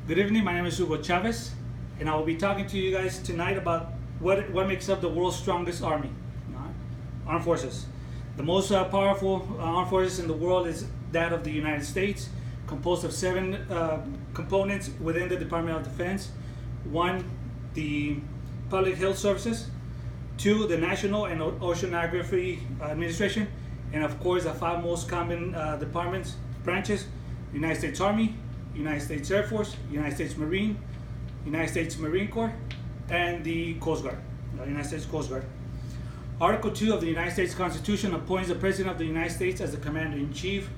Good evening, my name is Hugo Chavez, and I will be talking to you guys tonight about what makes up the world's strongest army, armed forces. The most powerful armed forces in the world is that of the United States, composed of seven components within the Department of Defense. One, the Public Health Services. Two, the National and Oceanography Administration. And of course, the five most common branches: United States Army, United States Air Force, United States Marine Corps, and the Coast Guard, the United States Coast Guard. Article 2 of the United States Constitution appoints the President of the United States as the Commander-in-Chief.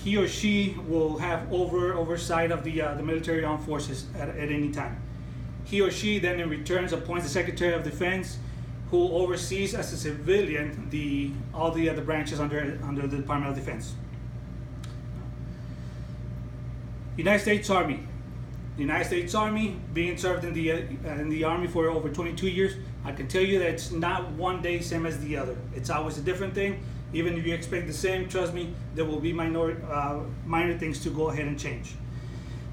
He or she will have oversight of the military armed forces at any time. He or she then in return appoints the Secretary of Defense, who oversees as a civilian all the other branches under the Department of Defense. United States Army. The United States Army, being served in the Army for over 22 years, I can tell you that it's not one day same as the other. It's always a different thing. Even if you expect the same, trust me, there will be minor things to go ahead and change.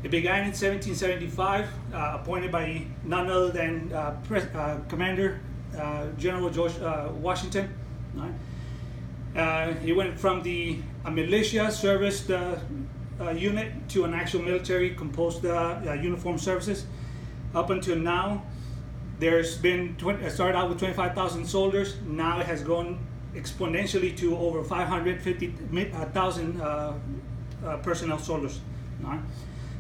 It began in 1775, appointed by none other than Commander General George Washington. He went from a militia service unit to an actual military composed uniformed services. Up until now, there's been started out with 25,000 soldiers. Now it has grown exponentially to over 550,000 personnel soldiers.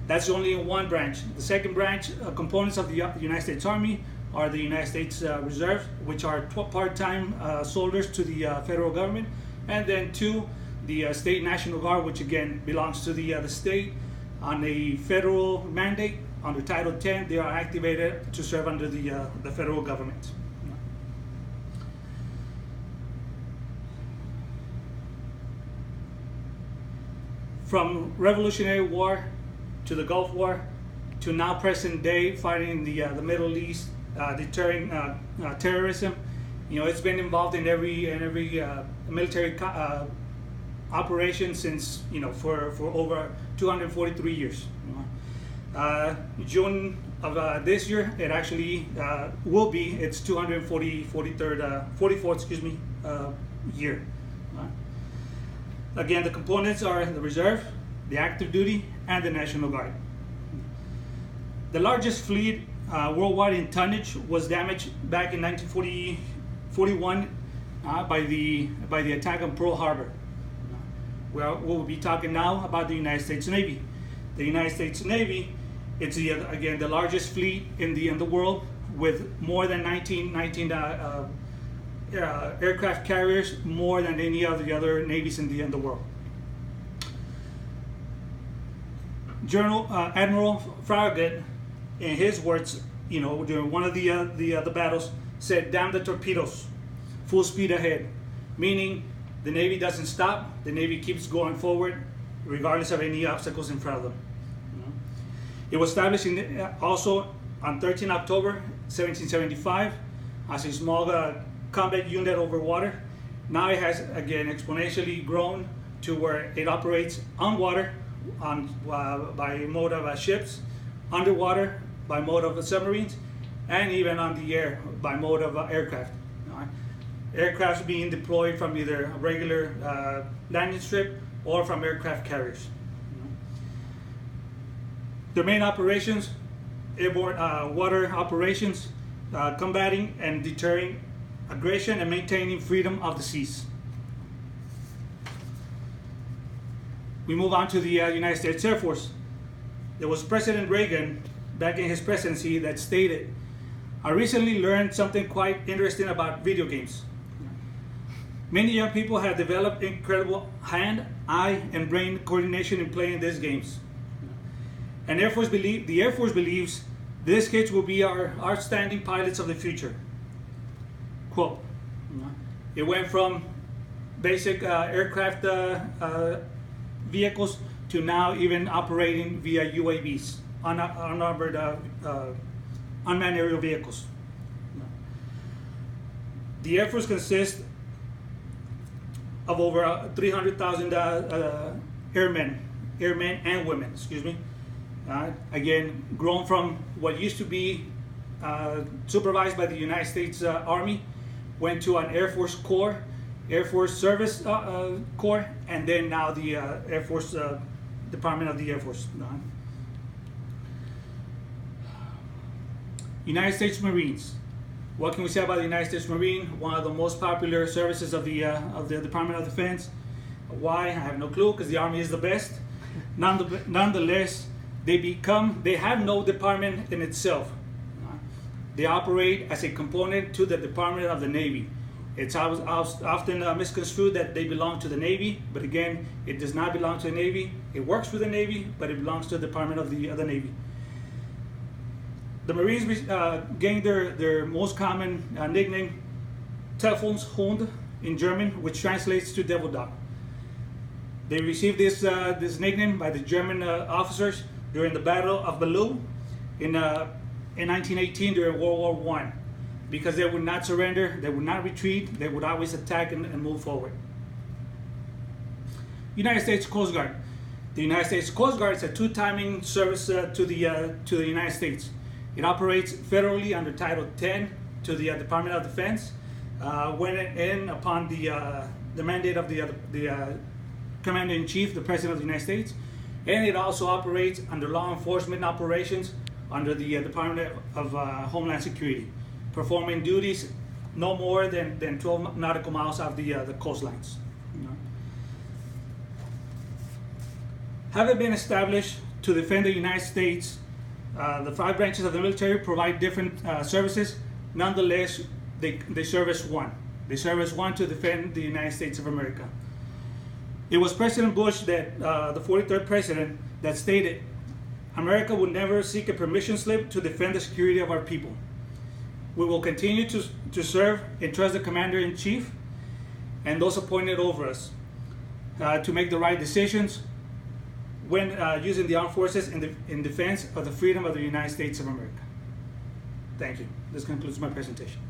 That's only one branch. The second branch, components of the United States Army, are the United States Reserve, which are part-time soldiers to the federal government, and then two, the State National Guard, which again belongs to the state. On a federal mandate under Title 10, they are activated to serve under the federal government. From Revolutionary War to the Gulf War to now present day, fighting the Middle East, deterring terrorism, it's been involved in every military operation since for over 243 years. June of this year, it actually will be its 44th year. Again, the components are the Reserve, the Active Duty, and the National Guard. The largest fleet worldwide in tonnage was damaged back in 1941 by the attack on Pearl Harbor. We'll be talking now about the United States Navy. The United States Navy, it's again the largest fleet in the world, with more than 19 aircraft carriers, more than any of the other navies in the world. Admiral Farragut, in his words, during one of the battles, said, "Damn the torpedoes, full speed ahead," meaning the Navy doesn't stop. The Navy keeps going forward, regardless of any obstacles in front of them. It was established also on 13 October 1775 as a small combat unit over water. Now it has again exponentially grown to where it operates on water by mode of ships, underwater by mode of submarines, and even on the air by mode of aircraft. Aircraft being deployed from either a regular landing strip or from aircraft carriers. Their main operations: airborne water operations, combating and deterring aggression and maintaining freedom of the seas. We move on to the United States Air Force. There was President Reagan back in his presidency that stated, "I recently learned something quite interesting about video games. Many young people have developed incredible hand, eye, and brain coordination in playing these games. And the Air Force believes these kids will be our outstanding pilots of the future." Quote. It went from basic aircraft vehicles to now even operating via UAVs, unarmored unmanned aerial vehicles. The Air Force consists of over 300,000 airmen and women, Again, grown from what used to be supervised by the United States Army, went to an Air Force Corps, Air Force Service Corps, and then now the Air Force Department of the Air Force. United States Marines. What can we say about the United States Marine? One of the most popular services of the Department of Defense. Why? I have no clue, because the Army is the best. Nonetheless, they have no department in itself. They operate as a component to the Department of the Navy. It's often misconstrued that they belong to the Navy, but again, it does not belong to the Navy. It works for the Navy, but it belongs to the Department of the Navy. The Marines gained their most common nickname, Teufelsfreund in German, which translates to devil dog. They received this nickname by the German officers during the Battle of Belleau in 1918 during World War I, because they would not surrender, they would not retreat, they would always attack and move forward. United States Coast Guard. The United States Coast Guard is a two-timing service to the United States. It operates federally under Title 10 to the Department of Defense, when in upon the mandate of the Commander-in-Chief, the President of the United States, and it also operates under law enforcement operations under the Department of Homeland Security, performing duties no more than 12 nautical miles off the coastlines. Having been established to defend the United States, the 5 branches of the military provide different services. Nonetheless, they serve as one. They serve as one to defend the United States of America. It was President Bush, the 43rd president, that stated, "America will never seek a permission slip to defend the security of our people. We will continue to serve and trust the Commander-in-Chief and those appointed over us to make the right decisions when using the armed forces in defense of the freedom of the United States of America." Thank you. This concludes my presentation.